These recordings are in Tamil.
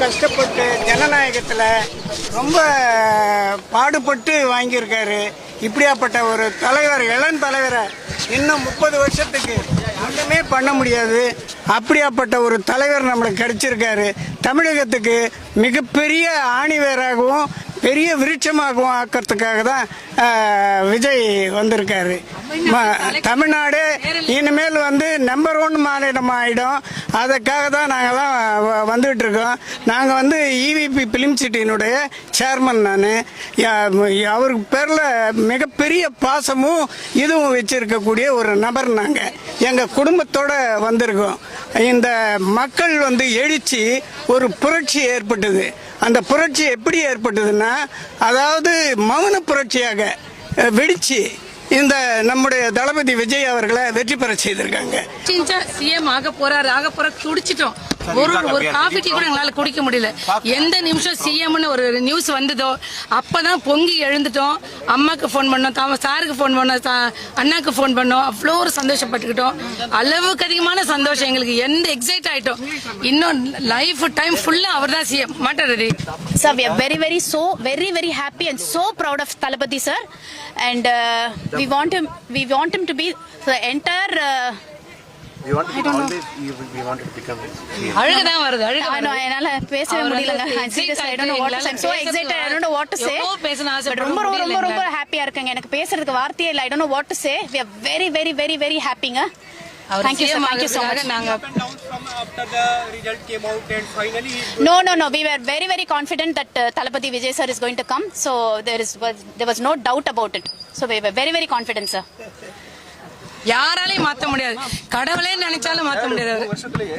கஷ்டப்பட்டு ஜனநாயகத்தில் ரொம்ப பாடுபட்டு வாங்கியிருக்காரு. இப்படியாப்பட்ட ஒரு தலைவர், இளம் தலைவரை இன்னும் 30 வருஷத்துக்கு ஒன்றுமே பண்ண முடியாது. அப்படியாப்பட்ட ஒரு தலைவர் நம்மளுக்கு கிடைச்சிருக்காரு. தமிழகத்துக்கு மிகப்பெரிய ஆணிவேராகவும் பெரிய விருட்சமாகவும் ஆக்கிறதுக்காக தான் விஜய் வந்திருக்காரு. தமிழ்நாடு இனிமேல் நம்பர் 1 மாநிலம் ஆகிடும். அதுக்காக தான் நாங்கள்லாம் வந்துகிட்டு இருக்கோம். நாங்கள் இவிபி பிலிம் சிட்டியினுடைய சேர்மன். நான் அவருக்கு பேரில் மிகப்பெரிய பாசமும் இதுவும் வச்சிருக்கக்கூடிய ஒரு நபர். நாங்கள் எங்கள் குடும்பத்தோட வந்திருக்கோம். இந்த மக்கள் எழுச்சி ஒரு புரட்சி ஏற்பட்டது. அந்த புரட்சி எப்படி ஏற்பட்டதுன்னா, அதாவது மௌன புரட்சியாக வெடிச்சு இந்த நம்முடைய தளபதி விஜய் அவர்களை வெற்றி பெற செய்திருக்காங்க. சிஎம் ஆக போற துடிச்சிட்டோம். ஒரு காஃபி டீ கூட எங்களால குடிக்க முடியல. எந்த நிமிஷம் சிஎம்னு ஒரு நியூஸ் வந்ததோ அப்பதான் பொங்கி எழுந்துட்டோம். அம்மாக்கு போன் பண்ணோம், சாருக்கு போன் பண்ணோம், அண்ணாக்கு போன் பண்ணோம். அவ்வளோ ஒரு சந்தோஷப்பட்டுக்கிட்டோம். அளவுக்கு அதிகமான சந்தோஷம் எங்களுக்கு. எந்த எக்ஸைட் ஆயிட்டோம். இன்னும் லைஃப் டைம் ஃபுல்லா அவர் தான் சிஎம் மாட்டாரு. Sir, we are very happy and so proud of Thalapathy sir, and we want him to be the entire. We want to become அழுகதான் வருது. என்னால பேசவே முடியலங்க. I don't know what to say. I'm so excited. I don't know what to say. But ரொம்ப ஹாப்பியா இருக்கேங்க. எனக்கு பேசுறதுக்கு வார்த்தையே இல்ல. I don't know what to say. We are very happyங்க. Thank you so much. After the result came out and finally No. We were very confident that Thalapathy Vijay sir is going to come. So there was no doubt about it. So we were very confident, sir. யாராலையும் மாத்த முடியாது. கடவுளே நினைச்சாலும் மாத்த முடியாது. வருஷத்துலயே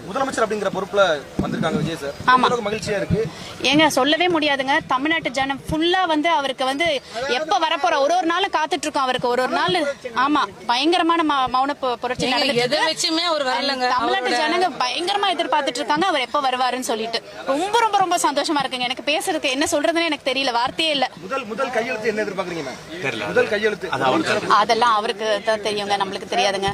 முதலமைச்சர் அப்படிங்கிற பொறுப்புல வந்திருக்காங்க விஜய் சார். ரொம்ப மகிழ்ச்சியா இருக்கு. ஏங்க சொல்லவே முடியாதுங்க. தமிழ்நாட்டு ஜனம் ஃபுல்லா அவருக்கு எப்ப வரப்போற ஒரு நாள் காத்துட்டு இருக்கோம். அவருக்கு ஒரு நாள் ஆமா பயங்கரமான மௌன புரட்சி நடந்துட்டு எதை வச்சுமே அவர் வரலங்க. தமிழ்நாட்டு ஜனங்க பயங்கரமா எதிர்பார்த்துட்டு இருக்காங்க அவர் எப்ப வருவாருன்னு சொல்லிட்டு. ரொம்ப சந்தோஷமா இருக்குங்க. எனக்கு பேசுறதுக்கு என்ன சொல்றதுன்னு எனக்கு தெரியல. வார்த்தையே இல்ல. முதல் கையெழுத்து என்ன எதிர்பார்க்கறீங்க? முதல் கையெழுத்து அதெல்லாம் அவருக்கு தான் தெரியுங்க. நம்மளுக்கு தெரியாதுங்க.